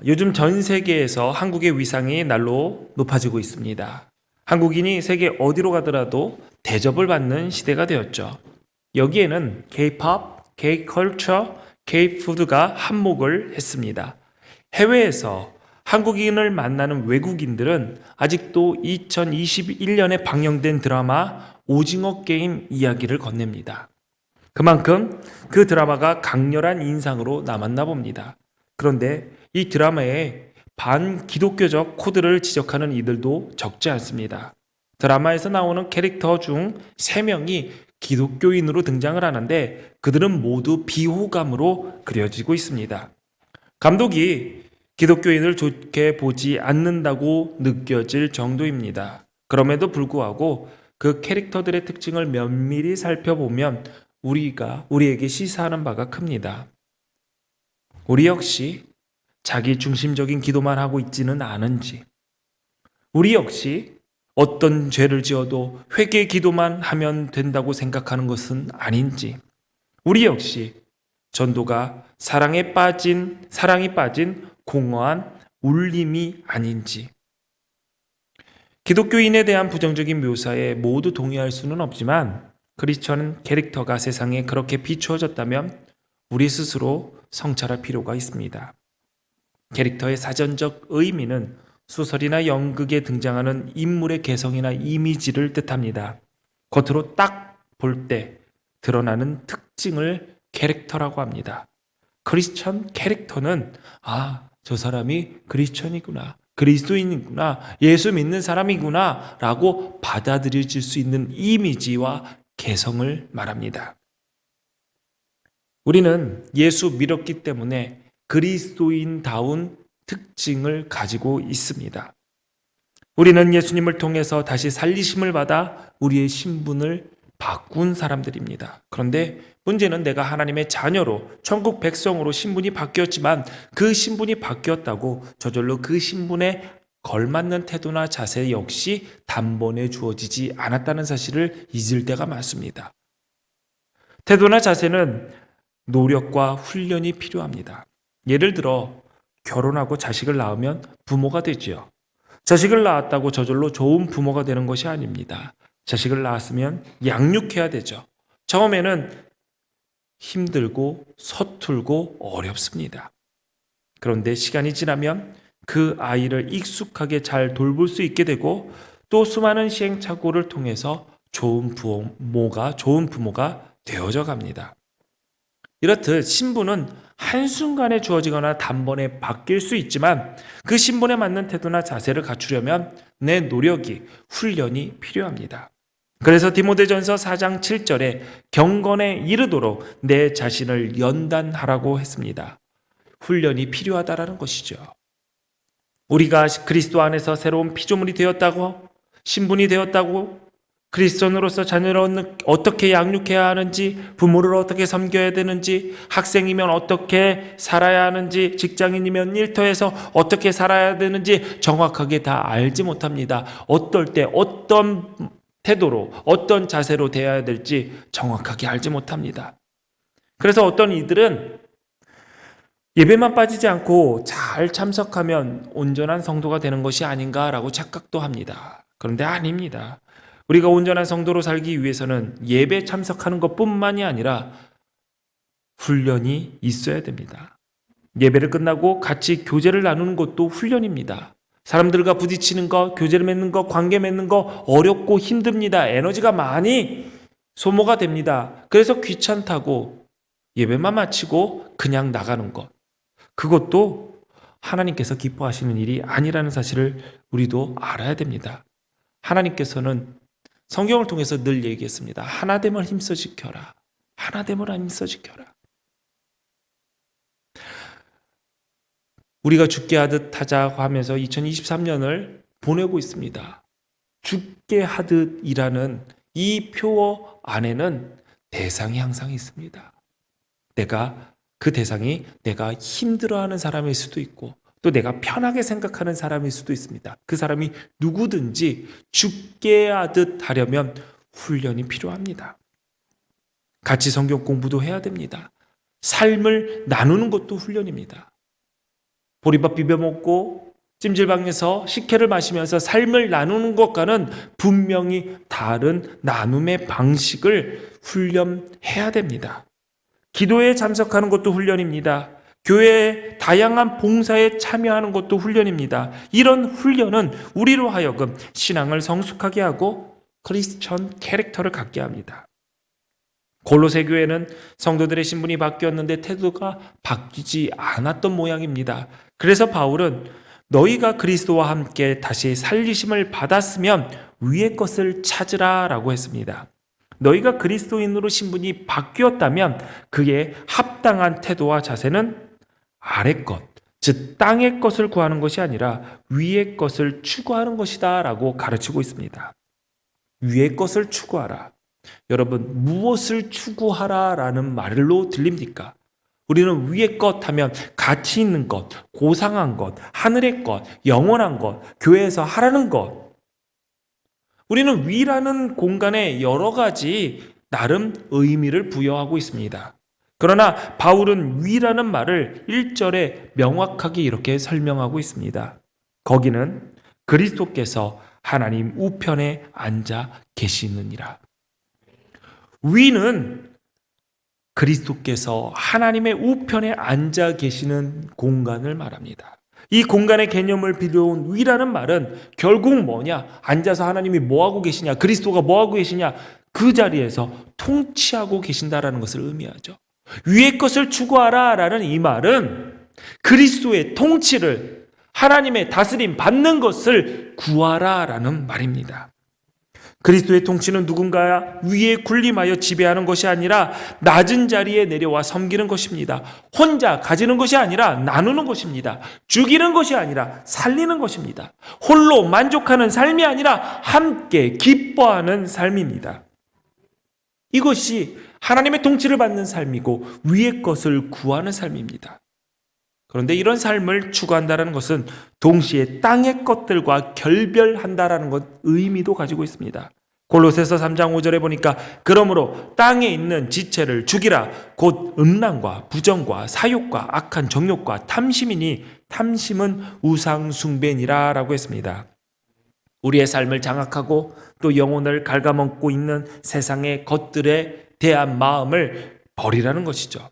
요즘 전 세계에서 한국의 위상이 날로 높아지고 있습니다. 한국인이 세계 어디로 가더라도 대접을 받는 시대가 되었죠. 여기에는 K-pop, K-culture, K-food가 한몫을 했습니다. 해외에서 한국인을 만나는 외국인들은 아직도 2021년에 방영된 드라마 오징어 게임 이야기를 건넵니다. 그만큼 그 드라마가 강렬한 인상으로 남았나 봅니다. 그런데 이 드라마에 반기독교적 코드를 지적하는 이들도 적지 않습니다. 드라마에서 나오는 캐릭터 중 3명이 기독교인으로 등장을 하는데 그들은 모두 비호감으로 그려지고 있습니다. 감독이 기독교인을 좋게 보지 않는다고 느껴질 정도입니다. 그럼에도 불구하고 그 캐릭터들의 특징을 면밀히 살펴보면 우리에게 시사하는 바가 큽니다. 우리 역시 자기 중심적인 기도만 하고 있지는 않은지, 우리 역시 어떤 죄를 지어도 회개 기도만 하면 된다고 생각하는 것은 아닌지, 우리 역시 전도가 사랑이 빠진 공허한 울림이 아닌지. 기독교인에 대한 부정적인 묘사에 모두 동의할 수는 없지만 크리스천 캐릭터가 세상에 그렇게 비추어졌다면 우리 스스로 성찰할 필요가 있습니다. 캐릭터의 사전적 의미는 소설이나 연극에 등장하는 인물의 개성이나 이미지를 뜻합니다. 겉으로 딱 볼 때 드러나는 특징을 캐릭터라고 합니다. 크리스천 캐릭터는 저 사람이 크리스천이구나, 그리스도인이구나, 예수 믿는 사람이구나 라고 받아들여질 수 있는 이미지와 개성을 말합니다. 우리는 예수 믿었기 때문에 그리스도인다운 특징을 가지고 있습니다. 우리는 예수님을 통해서 다시 살리심을 받아 우리의 신분을 바꾼 사람들입니다. 그런데 문제는 내가 하나님의 자녀로 천국 백성으로 신분이 바뀌었지만 그 신분이 바뀌었다고 저절로 그 신분에 걸맞는 태도나 자세 역시 단번에 주어지지 않았다는 사실을 잊을 때가 많습니다. 태도나 자세는 노력과 훈련이 필요합니다. 예를 들어 결혼하고 자식을 낳으면 부모가 되지요. 자식을 낳았다고 저절로 좋은 부모가 되는 것이 아닙니다. 자식을 낳았으면 양육해야 되죠. 처음에는 힘들고 서툴고 어렵습니다. 그런데 시간이 지나면 그 아이를 익숙하게 잘 돌볼 수 있게 되고 또 수많은 시행착오를 통해서 좋은 부모가 되어져 갑니다. 이렇듯 신분은 한순간에 주어지거나 단번에 바뀔 수 있지만 그 신분에 맞는 태도나 자세를 갖추려면 내 노력이, 훈련이 필요합니다. 그래서 디모데전서 4장 7절에 경건에 이르도록 내 자신을 연단하라고 했습니다. 훈련이 필요하다라는 것이죠. 우리가 그리스도 안에서 새로운 피조물이 되었다고, 신분이 되었다고, 그리스도인으로서 자녀를 어떻게 양육해야 하는지, 부모를 어떻게 섬겨야 되는지, 학생이면 어떻게 살아야 하는지, 직장인이면 일터에서 어떻게 살아야 되는지 정확하게 다 알지 못합니다. 어떨 때 어떤 태도로, 어떤 자세로 대해야 될지 정확하게 알지 못합니다. 그래서 어떤 이들은 예배만 빠지지 않고 잘 참석하면 온전한 성도가 되는 것이 아닌가라고 착각도 합니다. 그런데 아닙니다. 우리가 온전한 성도로 살기 위해서는 예배 참석하는 것뿐만이 아니라 훈련이 있어야 됩니다. 예배를 끝나고 같이 교제를 나누는 것도 훈련입니다. 사람들과 부딪히는 것, 교제를 맺는 것, 관계 맺는 것 어렵고 힘듭니다. 에너지가 많이 소모가 됩니다. 그래서 귀찮다고 예배만 마치고 그냥 나가는 것. 그것도 하나님께서 기뻐하시는 일이 아니라는 사실을 우리도 알아야 됩니다. 하나님께서는 성경을 통해서 늘 얘기했습니다. 하나됨을 힘써 지켜라. 하나됨을 힘써 지켜라. 우리가 죽게 하듯 하자고 하면서 2023년을 보내고 있습니다. 죽게 하듯이라는 이 표어 안에는 대상이 항상 있습니다. 그 대상이 내가 힘들어하는 사람일 수도 있고 또 내가 편하게 생각하는 사람일 수도 있습니다. 그 사람이 누구든지 죽게 하듯 하려면 훈련이 필요합니다. 같이 성경 공부도 해야 됩니다. 삶을 나누는 것도 훈련입니다. 보리밥 비벼 먹고 찜질방에서 식혜를 마시면서 삶을 나누는 것과는 분명히 다른 나눔의 방식을 훈련해야 됩니다. 기도에 참석하는 것도 훈련입니다. 교회의 다양한 봉사에 참여하는 것도 훈련입니다. 이런 훈련은 우리로 하여금 신앙을 성숙하게 하고 크리스천 캐릭터를 갖게 합니다. 골로새 교회는 성도들의 신분이 바뀌었는데 태도가 바뀌지 않았던 모양입니다. 그래서 바울은 너희가 그리스도와 함께 다시 살리심을 받았으면 위의 것을 찾으라 라고 했습니다. 너희가 그리스도인으로 신분이 바뀌었다면 그에 합당한 태도와 자세는 아래 것, 즉 땅의 것을 구하는 것이 아니라 위의 것을 추구하는 것이다 라고 가르치고 있습니다. 위의 것을 추구하라. 여러분, 무엇을 추구하라 라는 말로 들립니까? 우리는 위의 것 하면 가치 있는 것, 고상한 것, 하늘의 것, 영원한 것, 교회에서 하라는 것. 우리는 위라는 공간에 여러 가지 나름 의미를 부여하고 있습니다. 그러나 바울은 위라는 말을 1절에 명확하게 이렇게 설명하고 있습니다. 거기는 그리스도께서 하나님 우편에 앉아 계시느니라. 위는 그리스도께서 하나님의 우편에 앉아 계시는 공간을 말합니다. 이 공간의 개념을 빌려온 위라는 말은 결국 뭐냐? 앉아서 하나님이 뭐하고 계시냐? 그리스도가 뭐하고 계시냐? 그 자리에서 통치하고 계신다라는 것을 의미하죠. 위의 것을 추구하라 라는 이 말은 그리스도의 통치를, 하나님의 다스림 받는 것을 구하라 라는 말입니다. 그리스도의 통치는 누군가 위에 군림하여 지배하는 것이 아니라 낮은 자리에 내려와 섬기는 것입니다. 혼자 가지는 것이 아니라 나누는 것입니다. 죽이는 것이 아니라 살리는 것입니다. 홀로 만족하는 삶이 아니라 함께 기뻐하는 삶입니다. 이것이 하나님의 통치를 받는 삶이고 위의 것을 구하는 삶입니다. 그런데 이런 삶을 추구한다는 것은 동시에 땅의 것들과 결별한다라는 것 의미도 가지고 있습니다. 골로새서 3장 5절에 보니까 그러므로 땅에 있는 지체를 죽이라 곧 음란과 부정과 사욕과 악한 정욕과 탐심이니 탐심은 우상 숭배니라 라고 했습니다. 우리의 삶을 장악하고 또 영혼을 갉아먹고 있는 세상의 것들에 대한 마음을 버리라는 것이죠.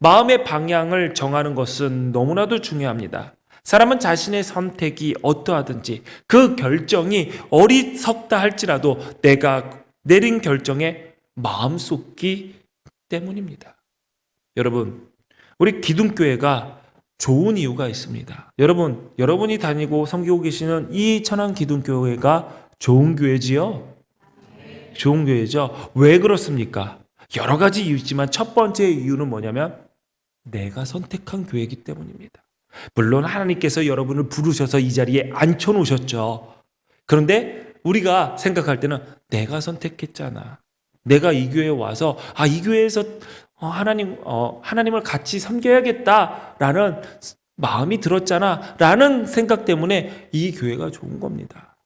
마음의 방향을 정하는 것은 너무나도 중요합니다. 사람은 자신의 선택이 어떠하든지 그 결정이 어리석다 할지라도 내가 내린 결정에 마음 쏟기 때문입니다. 여러분, 우리 기둥교회가 좋은 이유가 있습니다. 여러분이 다니고 섬기고 계시는 이 천안 기둥교회가 좋은 교회지요? 좋은 교회죠. 왜 그렇습니까? 여러 가지 이유 있지만 첫 번째 이유는 뭐냐면 내가 선택한 교회이기 때문입니다. 물론 하나님께서 여러분을 부르셔서 이 자리에 앉혀놓으셨죠. 그런데 우리가 생각할 때는 내가 선택했잖아. 내가 이 교회에 와서 이 교회에서 하나님을 같이 섬겨야겠다라는 마음이 들었잖아 라는 생각 때문에 이 교회가 좋은 겁니다.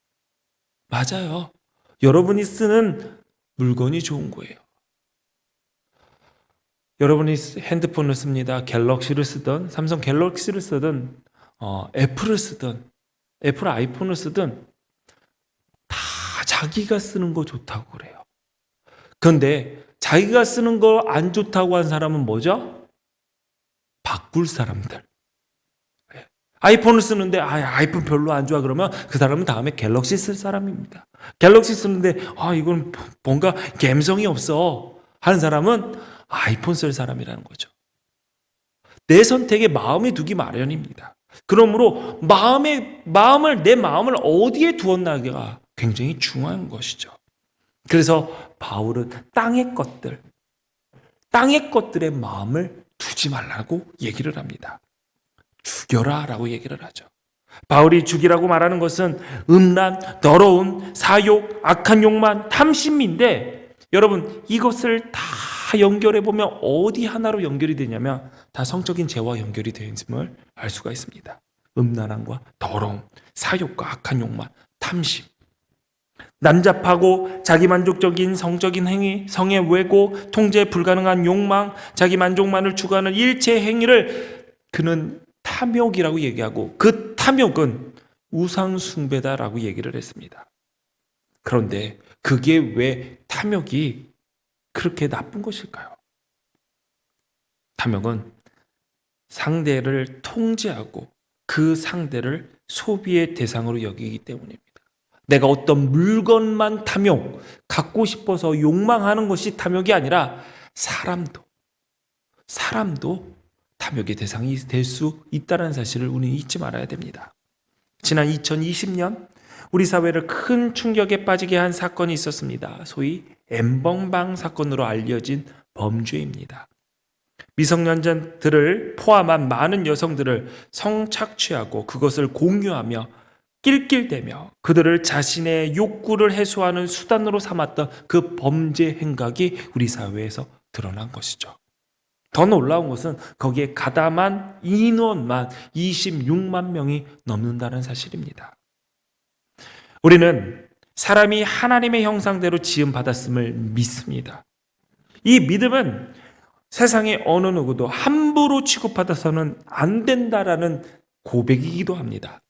맞아요. 여러분이 쓰는 물건이 좋은 거예요. 여러분이 핸드폰을 씁니다. 갤럭시를 쓰든 삼성 갤럭시를 쓰든 애플을 쓰든 애플 아이폰을 쓰든 다 자기가 쓰는 거 좋다고 그래요. 그런데 자기가 쓰는 거 안 좋다고 한 사람은 뭐죠? 바꿀 사람들. 아이폰을 쓰는데 아이폰 별로 안 좋아 그러면 그 사람은 다음에 갤럭시 쓸 사람입니다. 갤럭시 쓰는데 이건 뭔가 감성이 없어 하는 사람은 아이폰 쓸 사람이라는 거죠. 내 선택에 마음이 두기 마련입니다. 그러므로 내 마음을 어디에 두었나가 굉장히 중요한 것이죠. 그래서 바울은 땅의 것들의 마음을 두지 말라고 얘기를 합니다. 죽여라 라고 얘기를 하죠. 바울이 죽이라고 말하는 것은 음란, 더러움, 사욕, 악한 욕만, 탐심인데 여러분 이것을 다 연결해 보면 어디 하나로 연결이 되냐면 다 성적인 죄와 연결이 되어 있음을 알 수가 있습니다. 음란함과 더러움, 사욕과 악한 욕만, 탐심, 난잡하고 자기만족적인 성적인 행위, 성의 왜곡, 통제 불가능한 욕망, 자기 만족만을 추구하는 일체 행위를 그는 다 탐욕이라고 얘기하고 그 탐욕은 우상숭배다라고 얘기를 했습니다. 그런데 그게 왜 탐욕이 그렇게 나쁜 것일까요? 탐욕은 상대를 통제하고 그 상대를 소비의 대상으로 여기기 때문입니다. 내가 어떤 물건만 탐욕, 갖고 싶어서 욕망하는 것이 탐욕이 아니라 사람도 탐욕의 대상이 될 수 있다는 사실을 우리는 잊지 말아야 됩니다. 지난 2020년 우리 사회를 큰 충격에 빠지게 한 사건이 있었습니다. 소위 엠번방 사건으로 알려진 범죄입니다. 미성년자들을 포함한 많은 여성들을 성착취하고 그것을 공유하며 낄낄대며 그들을 자신의 욕구를 해소하는 수단으로 삼았던 그 범죄 행각이 우리 사회에서 드러난 것이죠. 더 놀라운 것은 거기에 가담한 인원만 26만 명이 넘는다는 사실입니다. 우리는 사람이 하나님의 형상대로 지음받았음을 믿습니다. 이 믿음은 세상의 어느 누구도 함부로 취급받아서는 안 된다라는 고백이기도 합니다.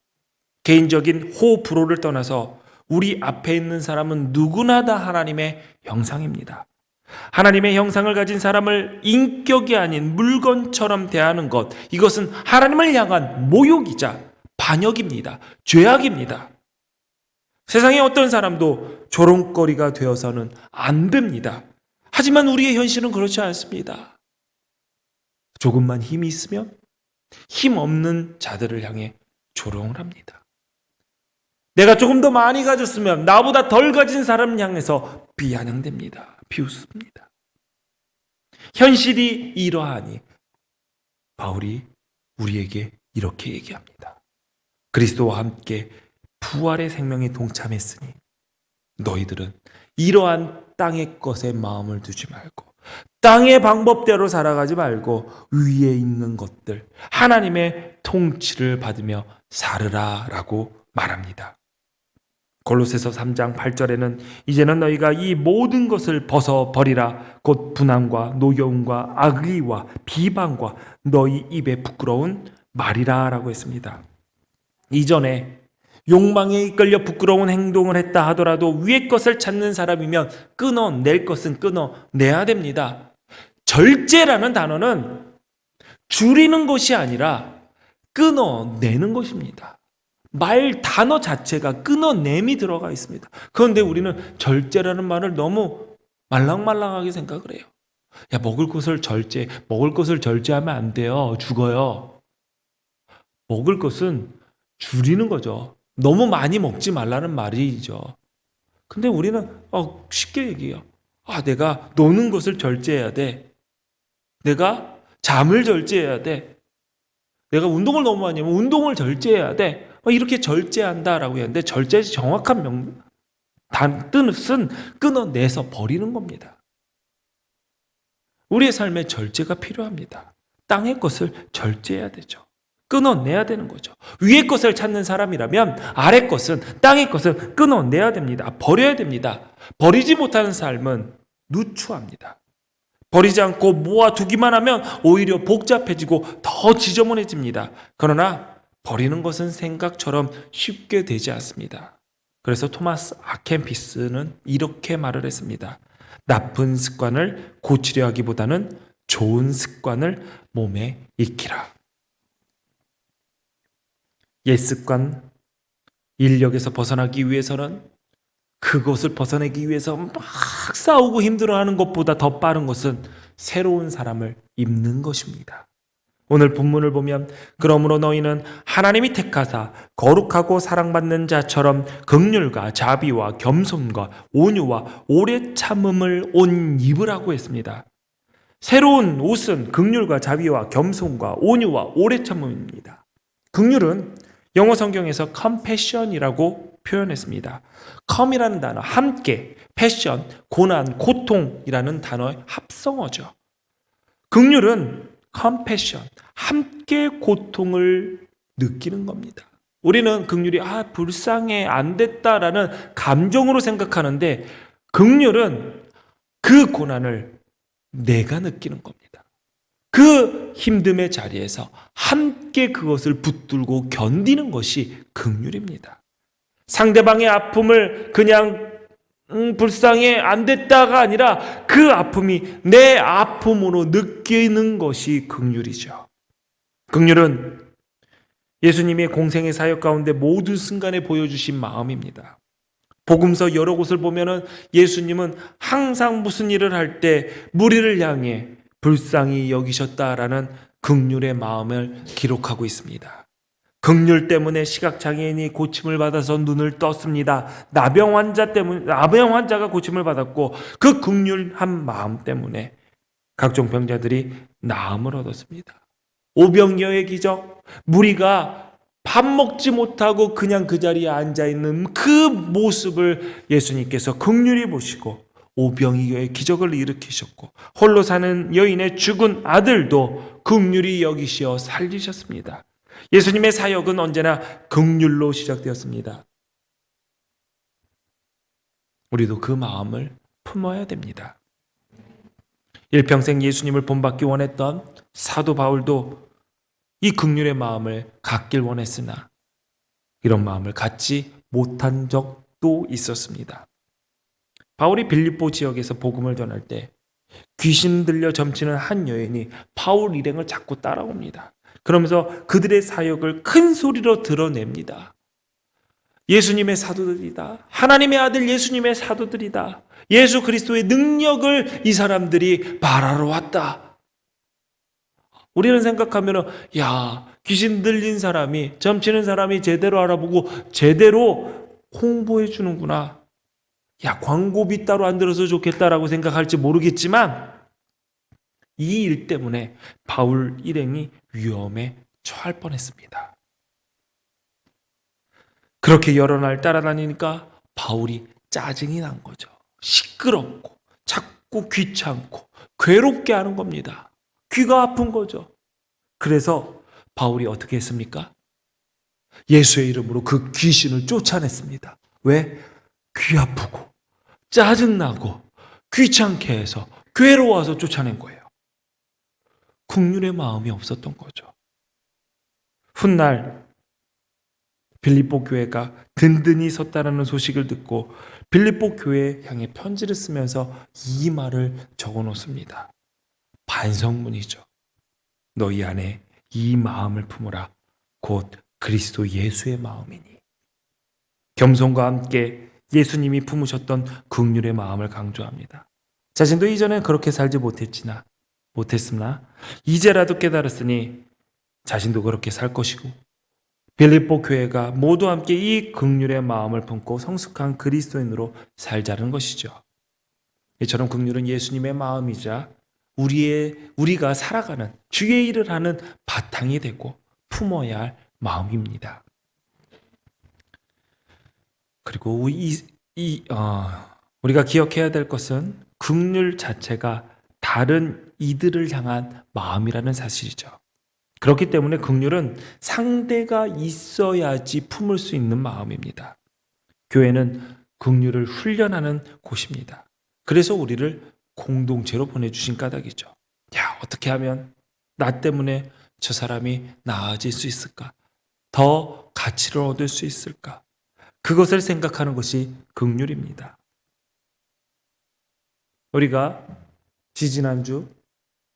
개인적인 호불호를 떠나서 우리 앞에 있는 사람은 누구나 다 하나님의 형상입니다. 하나님의 형상을 가진 사람을 인격이 아닌 물건처럼 대하는 것, 이것은 하나님을 향한 모욕이자 반역입니다. 죄악입니다. 세상의 어떤 사람도 조롱거리가 되어서는 안 됩니다. 하지만 우리의 현실은 그렇지 않습니다. 조금만 힘이 있으면 힘 없는 자들을 향해 조롱을 합니다. 내가 조금 더 많이 가졌으면 나보다 덜 가진 사람을 향해서 비아냥됩니다. 비웃습니다. 현실이 이러하니 바울이 우리에게 이렇게 얘기합니다. 그리스도와 함께 부활의 생명에 동참했으니 너희들은 이러한 땅의 것에 마음을 두지 말고 땅의 방법대로 살아가지 말고 위에 있는 것들 하나님의 통치를 받으며 살으라 라고 말합니다. 골로새서 3장 8절에는 이제는 너희가 이 모든 것을 벗어버리라 곧 분함과 노여움과 악의와 비방과 너희 입에 부끄러운 말이라 라고 했습니다. 이전에 욕망에 이끌려 부끄러운 행동을 했다 하더라도 위의 것을 찾는 사람이면 끊어낼 것은 끊어내야 됩니다. 절제라는 단어는 줄이는 것이 아니라 끊어내는 것입니다. 말 단어 자체가 끊어냄이 들어가 있습니다. 그런데 우리는 절제라는 말을 너무 말랑말랑하게 생각을 해요. 야, 먹을 것을 절제하면 안 돼요. 죽어요. 먹을 것은 줄이는 거죠. 너무 많이 먹지 말라는 말이죠. 근데 우리는 쉽게 얘기해요. 내가 노는 것을 절제해야 돼. 내가 잠을 절제해야 돼. 내가 운동을 너무 많이 하면 운동을 절제해야 돼. 이렇게 절제한다라고 했는데 절제의 정확한 뜻은 끊어내서 버리는 겁니다. 우리의 삶에 절제가 필요합니다. 땅의 것을 절제해야 되죠. 끊어내야 되는 거죠. 위의 것을 찾는 사람이라면 아래 것은 땅의 것은 끊어내야 됩니다. 버려야 됩니다. 버리지 못하는 삶은 누추합니다. 버리지 않고 모아두기만 하면 오히려 복잡해지고 더 지저분해집니다. 그러나 버리는 것은 생각처럼 쉽게 되지 않습니다. 그래서 토마스 아켄피스는 이렇게 말을 했습니다. 나쁜 습관을 고치려 하기보다는 좋은 습관을 몸에 익히라. 옛 습관, 인력에서 벗어나기 위해서는 그것을 벗어내기 위해서 막 싸우고 힘들어하는 것보다 더 빠른 것은 새로운 사람을 입는 것입니다. 오늘 본문을 보면 그러므로 너희는 하나님이 택하사 거룩하고 사랑받는 자처럼 긍휼과 자비와 겸손과 온유와 오래 참음을 옷 입으라고 했습니다. 새로운 옷은 긍휼과 자비와 겸손과 온유와 오래 참음입니다. 긍휼은 영어 성경에서 compassion이라고 표현했습니다. come이라는 단어, 함께, passion, 고난, 고통이라는 단어의 합성어죠. 긍휼은 compassion, 함께 고통을 느끼는 겁니다. 우리는 긍휼이 불쌍해, 안 됐다라는 감정으로 생각하는데 긍휼은 그 고난을 내가 느끼는 겁니다. 그 힘듦의 자리에서 함께 그것을 붙들고 견디는 것이 긍휼입니다. 상대방의 아픔을 그냥 불쌍해 안 됐다가 아니라 그 아픔이 내 아픔으로 느끼는 것이 긍휼이죠. 긍휼은 예수님의 공생의 사역 가운데 모든 순간에 보여주신 마음입니다. 복음서 여러 곳을 보면은 예수님은 항상 무슨 일을 할 때 무리를 향해 불쌍히 여기셨다라는 긍휼의 마음을 기록하고 있습니다. 긍휼 때문에 시각장애인이 고침을 받아서 눈을 떴습니다. 나병 환자가 고침을 받았고 그 긍휼한 마음 때문에 각종 병자들이 나음을 얻었습니다. 오병이어의 기적, 무리가 밥 먹지 못하고 그냥 그 자리에 앉아있는 그 모습을 예수님께서 긍휼히 보시고 오병이어의 기적을 일으키셨고 홀로 사는 여인의 죽은 아들도 긍휼히 여기시어 살리셨습니다. 예수님의 사역은 언제나 긍휼로 시작되었습니다. 우리도 그 마음을 품어야 됩니다. 일평생 예수님을 본받기 원했던 사도 바울도 이 긍휼의 마음을 갖길 원했으나 이런 마음을 갖지 못한 적도 있었습니다. 바울이 빌립보 지역에서 복음을 전할 때 귀신 들려 점치는 한 여인이 바울 일행을 자꾸 따라옵니다. 그러면서 그들의 사역을 큰 소리로 드러냅니다. 예수님의 사도들이다. 하나님의 아들 예수님의 사도들이다. 예수 그리스도의 능력을 이 사람들이 말하러 왔다. 우리는 생각하면 귀신 들린 사람이, 점치는 사람이 제대로 알아보고 제대로 홍보해 주는구나. 광고비 따로 안 들어서 좋겠다라고 생각할지 모르겠지만 이 일 때문에 바울 일행이 위험에 처할 뻔했습니다. 그렇게 여러 날 따라다니니까 바울이 짜증이 난 거죠. 시끄럽고 자꾸 귀찮고 괴롭게 하는 겁니다. 귀가 아픈 거죠. 그래서 바울이 어떻게 했습니까? 예수의 이름으로 그 귀신을 쫓아냈습니다. 왜? 귀 아프고 짜증나고 귀찮게 해서 괴로워서 쫓아낸 거예요. 긍휼의 마음이 없었던 거죠. 훗날 빌립보 교회가 든든히 섰다라는 소식을 듣고 빌립보 교회에 향해 편지를 쓰면서 이 말을 적어 놓습니다. 반성문이죠. 너희 안에 이 마음을 품으라. 곧 그리스도 예수의 마음이니. 겸손과 함께 예수님이 품으셨던 긍휼의 마음을 강조합니다. 자신도 이전에 그렇게 살지 못했으나 이제라도 깨달았으니 자신도 그렇게 살 것이고 빌립보 교회가 모두 함께 이 긍휼의 마음을 품고 성숙한 그리스도인으로 살자는 것이죠. 이처럼 긍휼은 예수님의 마음이자 우리가 살아가는 주의 일을 하는 바탕이 되고 품어야 할 마음입니다. 그리고 우리가 기억해야 될 것은 긍휼 자체가 다른 이들을 향한 마음이라는 사실이죠. 그렇기 때문에 긍휼은 상대가 있어야지 품을 수 있는 마음입니다. 교회는 긍휼을 훈련하는 곳입니다. 그래서 우리를 공동체로 보내주신 까닭이죠. 어떻게 하면 나 때문에 저 사람이 나아질 수 있을까? 더 가치를 얻을 수 있을까? 그것을 생각하는 것이 긍휼입니다. 우리가 지지난주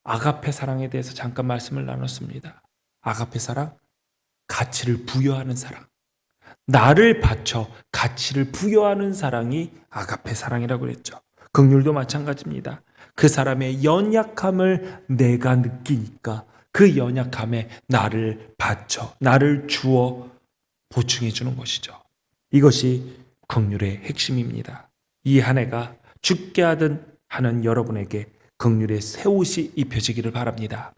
아가페 사랑에 대해서 잠깐 말씀을 나눴습니다. 아가페 사랑, 가치를 부여하는 사랑. 나를 바쳐 가치를 부여하는 사랑이 아가페 사랑이라고 그랬죠. 긍휼도 마찬가지입니다. 그 사람의 연약함을 내가 느끼니까 그 연약함에 나를 바쳐, 나를 주어 보충해 주는 것이죠. 이것이 긍휼의 핵심입니다. 이 한 해가 죽게 하는 여러분에게 긍휼의 새 옷이 입혀지기를 바랍니다.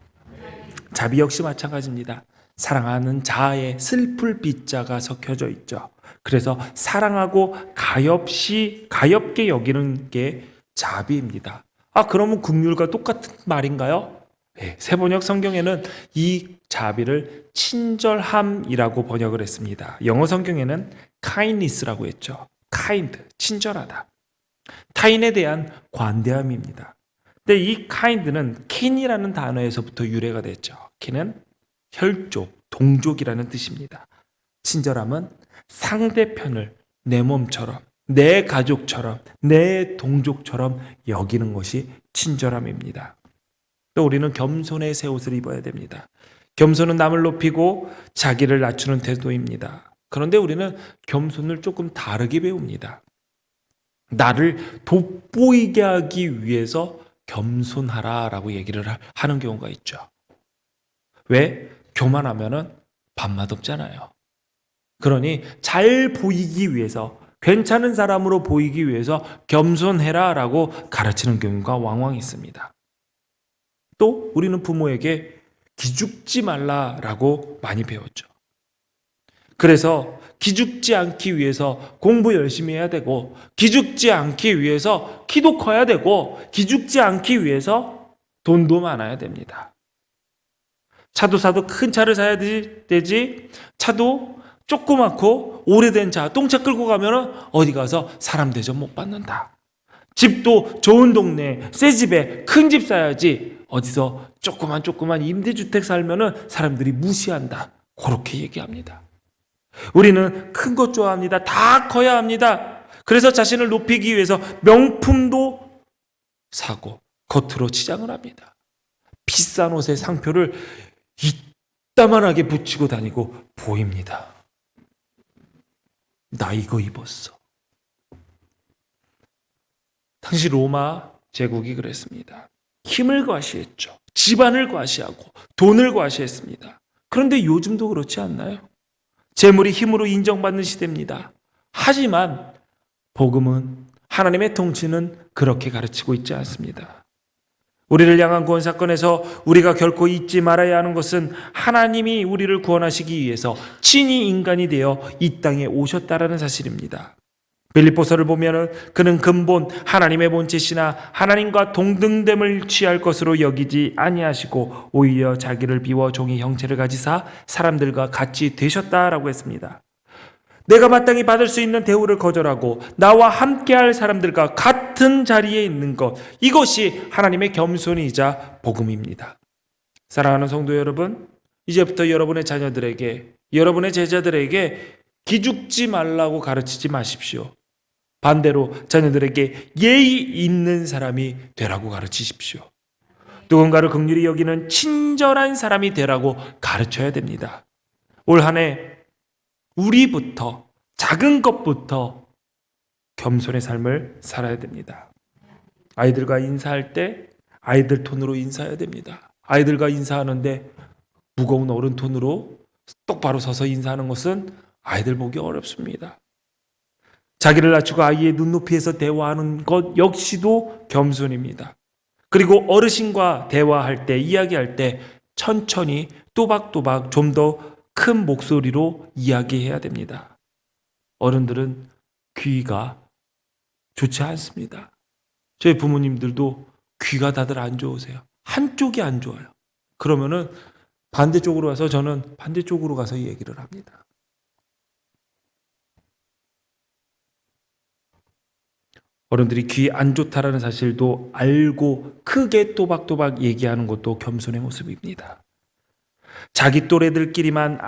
자비 역시 마찬가지입니다. 사랑하는 자아에 슬플 빗자가 섞여져 있죠. 그래서 사랑하고 가엽게 여기는 게 자비입니다. 그러면 긍휼과 똑같은 말인가요? 네, 세번역 성경에는 이 자비를 친절함이라고 번역을 했습니다. 영어 성경에는 kindness라고 했죠. kind, 친절하다. 타인에 대한 관대함입니다. 근데 이 kind는 kin이라는 단어에서부터 유래가 됐죠. kin은 혈족, 동족이라는 뜻입니다. 친절함은 상대편을 내 몸처럼, 내 가족처럼, 내 동족처럼 여기는 것이 친절함입니다. 또 우리는 겸손의 새 옷을 입어야 됩니다. 겸손은 남을 높이고 자기를 낮추는 태도입니다. 그런데 우리는 겸손을 조금 다르게 배웁니다. 나를 돋보이게 하기 위해서 겸손하라라고 얘기를 하는 경우가 있죠. 왜? 교만하면은 밥맛 없잖아요. 그러니 잘 보이기 위해서, 괜찮은 사람으로 보이기 위해서 겸손해라라고 가르치는 경우가 왕왕 있습니다. 또 우리는 부모에게 기죽지 말라라고 많이 배웠죠. 그래서 기죽지 않기 위해서 공부 열심히 해야 되고, 기죽지 않기 위해서 키도 커야 되고, 기죽지 않기 위해서 돈도 많아야 됩니다. 차도 사도 큰 차를 사야 되지, 차도 조그맣고 오래된 차, 똥차 끌고 가면 어디 가서 사람 대접 못 받는다. 집도 좋은 동네, 새 집에 큰 집 사야지, 어디서 조그만 임대주택 살면은 사람들이 무시한다. 그렇게 얘기합니다. 우리는 큰 것 좋아합니다. 다 커야 합니다. 그래서 자신을 높이기 위해서 명품도 사고 겉으로 치장을 합니다. 비싼 옷에 상표를 이따만하게 붙이고 다니고 보입니다. 나 이거 입었어. 당시 로마 제국이 그랬습니다. 힘을 과시했죠. 집안을 과시하고 돈을 과시했습니다. 그런데 요즘도 그렇지 않나요? 재물이 힘으로 인정받는 시대입니다. 하지만 복음은, 하나님의 통치는 그렇게 가르치고 있지 않습니다. 우리를 향한 구원 사건에서 우리가 결코 잊지 말아야 하는 것은 하나님이 우리를 구원하시기 위해서 친히 인간이 되어 이 땅에 오셨다라는 사실입니다. 빌립보서를 보면은 그는 근본 하나님의 본체시나 하나님과 동등됨을 취할 것으로 여기지 아니하시고 오히려 자기를 비워 종의 형체를 가지사 사람들과 같이 되셨다라고 했습니다. 내가 마땅히 받을 수 있는 대우를 거절하고 나와 함께할 사람들과 같은 자리에 있는 것, 이것이 하나님의 겸손이자 복음입니다. 사랑하는 성도 여러분, 이제부터 여러분의 자녀들에게, 여러분의 제자들에게 기죽지 말라고 가르치지 마십시오. 반대로 자녀들에게 예의 있는 사람이 되라고 가르치십시오. 누군가를 긍휼히 여기는 친절한 사람이 되라고 가르쳐야 됩니다. 올 한 해 우리부터, 작은 것부터 겸손의 삶을 살아야 됩니다. 아이들과 인사할 때 아이들 톤으로 인사해야 됩니다. 아이들과 인사하는데 무거운 어른 톤으로 똑바로 서서 인사하는 것은 아이들 보기 어렵습니다. 자기를 낮추고 아이의 눈높이에서 대화하는 것 역시도 겸손입니다. 그리고 어르신과 대화할 때, 이야기할 때 천천히 또박또박 좀 더 큰 목소리로 이야기해야 됩니다. 어른들은 귀가 좋지 않습니다. 저희 부모님들도 귀가 다들 안 좋으세요. 한쪽이 안 좋아요. 그러면은 반대쪽으로 와서 저는 반대쪽으로 가서 얘기를 합니다. 어른들이 귀 안 좋다라는 사실도 알고 크게 또박또박 얘기하는 것도 겸손의 모습입니다. 자기 또래들끼리만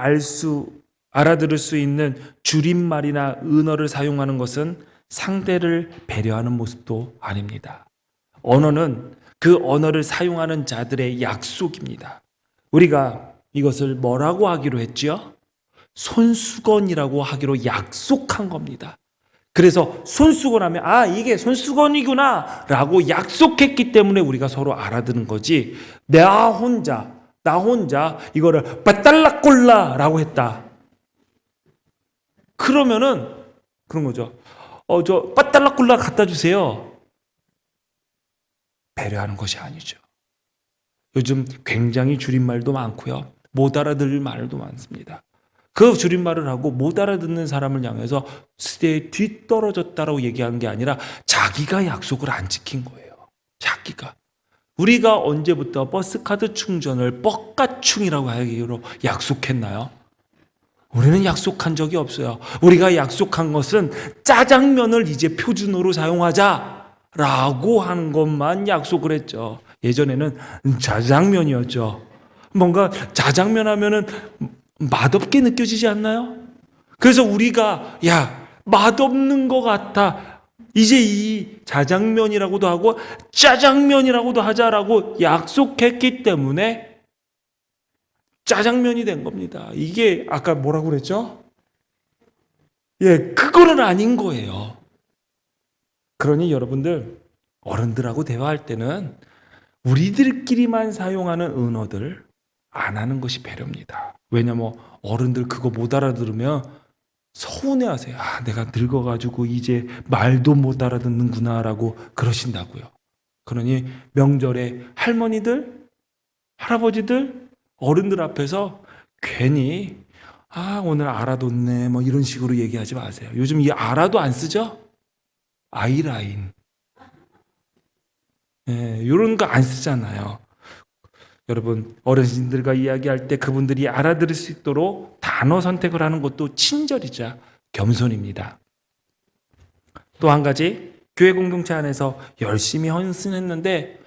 알아들을 수 있는 줄임말이나 은어를 사용하는 것은 상대를 배려하는 모습도 아닙니다. 언어는 그 언어를 사용하는 자들의 약속입니다. 우리가 이것을 뭐라고 하기로 했지요? 손수건이라고 하기로 약속한 겁니다. 그래서 손수건 하면 이게 손수건이구나 라고 약속했기 때문에 우리가 서로 알아듣는 거지, 나 혼자 이거를 빠달라꼴라 라고 했다. 그러면은 그런 거죠. 저 빠달라꼴라 갖다 주세요. 배려하는 것이 아니죠. 요즘 굉장히 줄임말도 많고요. 못 알아들을 말도 많습니다. 그 줄임말을 하고 못 알아듣는 사람을 향해서 시대에 뒤떨어졌다라고 얘기하는 게 아니라 자기가 약속을 안 지킨 거예요. 자기가. 우리가 언제부터 버스카드 충전을 뻑가충이라고 하기로 약속했나요? 우리는 약속한 적이 없어요. 우리가 약속한 것은 짜장면을 이제 표준어로 사용하자 라고 하는 것만 약속을 했죠. 예전에는 자장면이었죠. 뭔가 자장면 하면은 맛없게 느껴지지 않나요? 그래서 우리가 맛없는 것 같아. 이제 이 자장면이라고도 하고 짜장면이라고도 하자라고 약속했기 때문에 짜장면이 된 겁니다. 이게 아까 뭐라고 그랬죠? 그거는 아닌 거예요. 그러니 여러분들, 어른들하고 대화할 때는 우리들끼리만 사용하는 언어들 안 하는 것이 배려입니다. 왜냐면 어른들 그거 못 알아들으면 서운해하세요. 내가 늙어가지고 이제 말도 못 알아듣는구나라고 그러신다고요. 그러니 명절에 할머니들, 할아버지들, 어른들 앞에서 괜히 오늘 알아뒀네 뭐 이런 식으로 얘기하지 마세요. 요즘 이 알아도 안 쓰죠? 아이라인. 이런 거 안 쓰잖아요. 여러분, 어르신들과 이야기할 때 그분들이 알아들을 수 있도록 단어 선택을 하는 것도 친절이자 겸손입니다. 또 한 가지, 교회 공동체 안에서 열심히 헌신했는데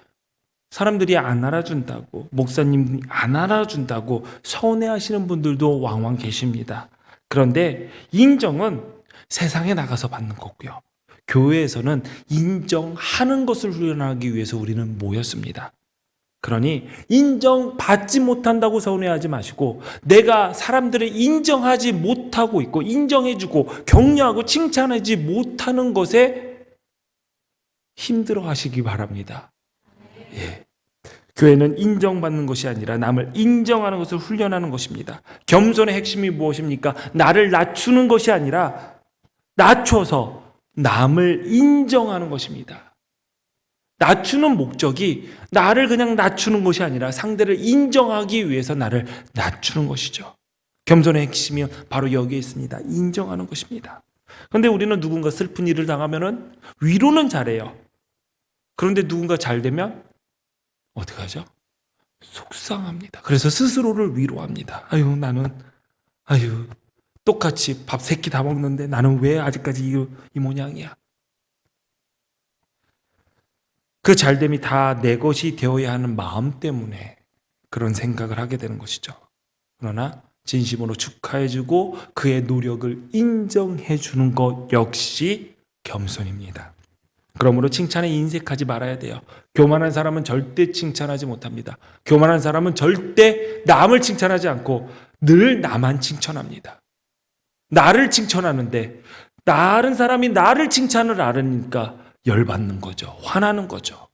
사람들이 안 알아준다고, 목사님이 안 알아준다고 서운해하시는 분들도 왕왕 계십니다. 그런데 인정은 세상에 나가서 받는 거고요. 교회에서는 인정하는 것을 훈련하기 위해서 우리는 모였습니다. 그러니 인정받지 못한다고 서운해하지 마시고, 내가 사람들을 인정하지 못하고 있고 인정해주고 격려하고 칭찬하지 못하는 것에 힘들어하시기 바랍니다. 교회는 인정받는 것이 아니라 남을 인정하는 것을 훈련하는 것입니다. 겸손의 핵심이 무엇입니까? 나를 낮추는 것이 아니라 낮춰서 남을 인정하는 것입니다. 낮추는 목적이 나를 그냥 낮추는 것이 아니라 상대를 인정하기 위해서 나를 낮추는 것이죠. 겸손의 핵심이 바로 여기에 있습니다. 인정하는 것입니다. 그런데 우리는 누군가 슬픈 일을 당하면 위로는 잘해요. 그런데 누군가 잘 되면 어떻게 하죠? 속상합니다. 그래서 스스로를 위로합니다. 나는 똑같이 밥 3끼 다 먹는데 나는 왜 아직까지 이 모양이야? 그 잘됨이 다 내 것이 되어야 하는 마음 때문에 그런 생각을 하게 되는 것이죠. 그러나 진심으로 축하해주고 그의 노력을 인정해주는 것 역시 겸손입니다. 그러므로 칭찬에 인색하지 말아야 돼요. 교만한 사람은 절대 칭찬하지 못합니다. 교만한 사람은 절대 남을 칭찬하지 않고 늘 나만 칭찬합니다. 나를 칭찬하는데 다른 사람이 나를 칭찬을 알으니까 열받는 거죠. 화나는 거죠.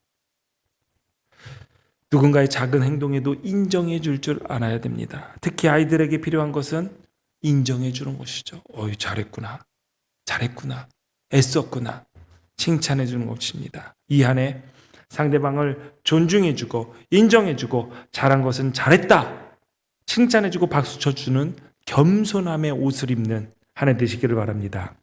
누군가의 작은 행동에도 인정해 줄 줄 알아야 됩니다. 특히 아이들에게 필요한 것은 인정해 주는 것이죠. 잘했구나. 애썼구나. 칭찬해 주는 것입니다. 이 한해 상대방을 존중해 주고 인정해 주고 잘한 것은 잘했다. 칭찬해 주고 박수 쳐 주는 겸손함의 옷을 입는 한 해 되시기를 바랍니다.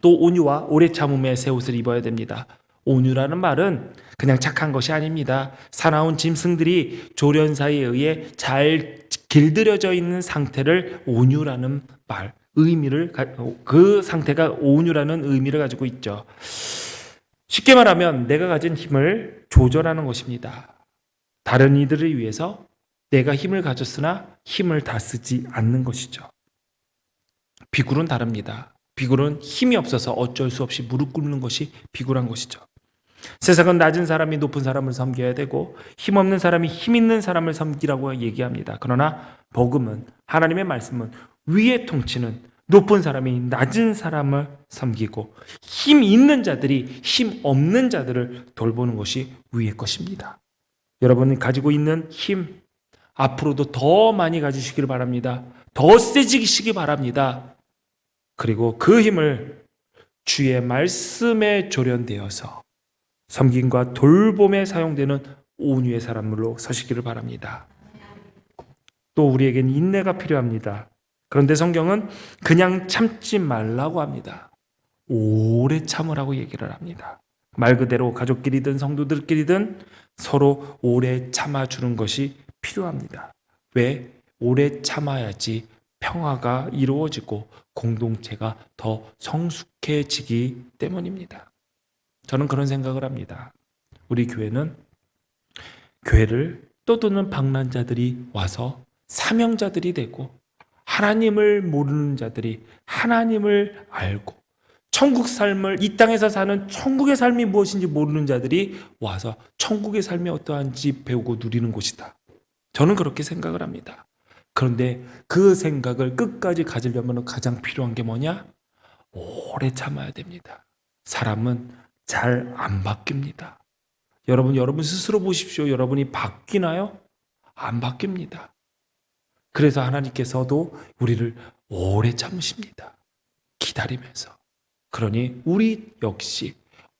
또 온유와 오래 참음의 새 옷을 입어야 됩니다. 온유라는 말은 그냥 착한 것이 아닙니다. 사나운 짐승들이 조련사에 의해 잘 길들여져 있는 상태를 온유라는 말, 그 상태가 온유라는 의미를 가지고 있죠. 쉽게 말하면 내가 가진 힘을 조절하는 것입니다. 다른 이들을 위해서 내가 힘을 가졌으나 힘을 다 쓰지 않는 것이죠. 비굴은 다릅니다. 비굴은 힘이 없어서 어쩔 수 없이 무릎 꿇는 것이 비굴한 것이죠. 세상은 낮은 사람이 높은 사람을 섬겨야 되고 힘없는 사람이 힘 있는 사람을 섬기라고 얘기합니다. 그러나 복음은, 하나님의 말씀은 위에 통치는 높은 사람이 낮은 사람을 섬기고 힘 있는 자들이 힘 없는 자들을 돌보는 것이 위의 것입니다. 여러분이 가지고 있는 힘 앞으로도 더 많이 가지시길 바랍니다. 더 세지시기 바랍니다. 그리고 그 힘을 주의 말씀에 조련되어서 섬김과 돌봄에 사용되는 온유의 사람으로 서시기를 바랍니다. 또 우리에겐 인내가 필요합니다. 그런데 성경은 그냥 참지 말라고 합니다. 오래 참으라고 얘기를 합니다. 말 그대로 가족끼리든 성도들끼리든 서로 오래 참아주는 것이 필요합니다. 왜? 오래 참아야지 평화가 이루어지고 공동체가 더 성숙해지기 때문입니다. 저는 그런 생각을 합니다. 우리 교회는 교회를 떠도는 방랑자들이 와서 사명자들이 되고 하나님을 모르는 자들이 하나님을 알고 천국 삶을 이 땅에서 사는 천국의 삶이 무엇인지 모르는 자들이 와서 천국의 삶이 어떠한지 배우고 누리는 곳이다. 저는 그렇게 생각을 합니다. 그런데 그 생각을 끝까지 가지려면 가장 필요한 게 뭐냐? 오래 참아야 됩니다. 사람은 잘 안 바뀝니다. 여러분 스스로 보십시오. 여러분이 바뀌나요? 안 바뀝니다. 그래서 하나님께서도 우리를 오래 참으십니다. 기다리면서. 그러니 우리 역시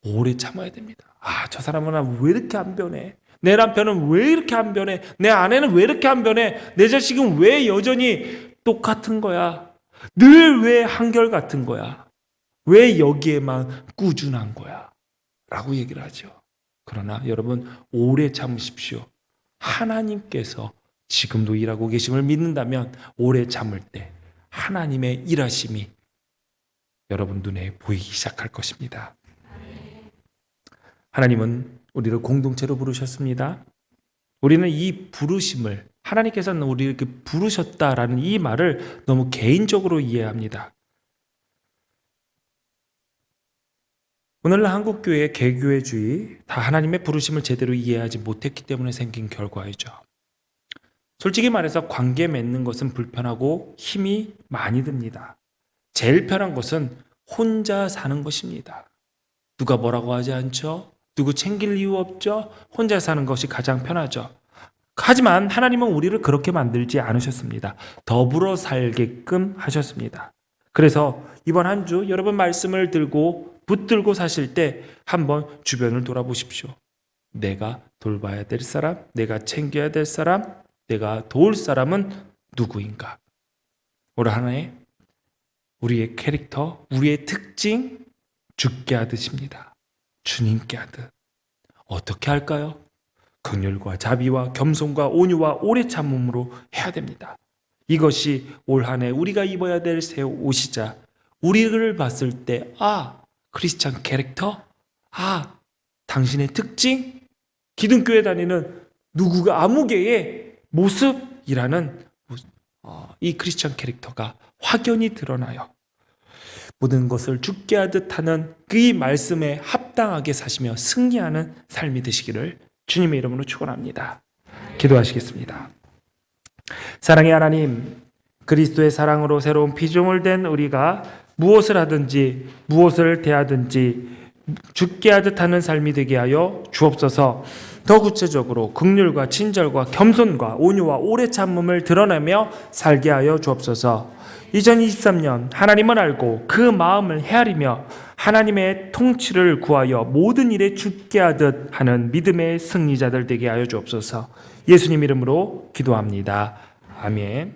오래 참아야 됩니다. 저 사람은 왜 이렇게 안 변해? 내 남편은 왜 이렇게 안 변해? 내 아내는 왜 이렇게 안 변해? 내 자식은 왜 여전히 똑같은 거야? 늘 왜 한결같은 거야? 왜 여기에만 꾸준한 거야? 라고 얘기를 하죠. 그러나 여러분 오래 참으십시오. 하나님께서 지금도 일하고 계심을 믿는다면 오래 참을 때 하나님의 일하심이 여러분 눈에 보이기 시작할 것입니다. 하나님은 우리를 공동체로 부르셨습니다. 우리는 이 부르심을 하나님께서는 우리를 이렇게 부르셨다라는 이 말을 너무 개인적으로 이해합니다. 오늘날 한국교회의 개교회주의 다 하나님의 부르심을 제대로 이해하지 못했기 때문에 생긴 결과이죠. 솔직히 말해서 관계 맺는 것은 불편하고 힘이 많이 듭니다. 제일 편한 것은 혼자 사는 것입니다. 누가 뭐라고 하지 않죠? 누구 챙길 이유 없죠? 혼자 사는 것이 가장 편하죠. 하지만 하나님은 우리를 그렇게 만들지 않으셨습니다. 더불어 살게끔 하셨습니다. 그래서 이번 한 주 여러분 말씀을 들고 붙들고 사실 때 한번 주변을 돌아보십시오. 내가 돌봐야 될 사람, 내가 챙겨야 될 사람, 내가 도울 사람은 누구인가? 올 한 해 우리의 캐릭터, 우리의 특징 주께 하듯입니다. 주님께 하듯. 어떻게 할까요? 긍휼과 자비와 겸손과 온유와 오래 참음으로 해야 됩니다. 이것이 올 한 해 우리가 입어야 될 새 옷이자 우리를 봤을 때 크리스찬 캐릭터? 당신의 특징? 기둥교회 다니는 누구가 아무개의 모습이라는 이 크리스찬 캐릭터가 확연히 드러나요. 모든 것을 죽게 하듯 하는 그 말씀에 합당하게 사시며 승리하는 삶이 되시기를 주님의 이름으로 축원합니다. 기도하시겠습니다. 사랑의 하나님, 그리스도의 사랑으로 새로운 피조물 된 우리가 무엇을 하든지 무엇을 대하든지 죽게 하듯 하는 삶이 되게 하여 주옵소서. 더 구체적으로 긍휼과 친절과 겸손과 온유와 오래 참음을 드러내며 살게 하여 주옵소서. 2023년 하나님을 알고 그 마음을 헤아리며 하나님의 통치를 구하여 모든 일에 죽게 하듯 하는 믿음의 승리자들 되게 하여 주옵소서. 예수님 이름으로 기도합니다. 아멘.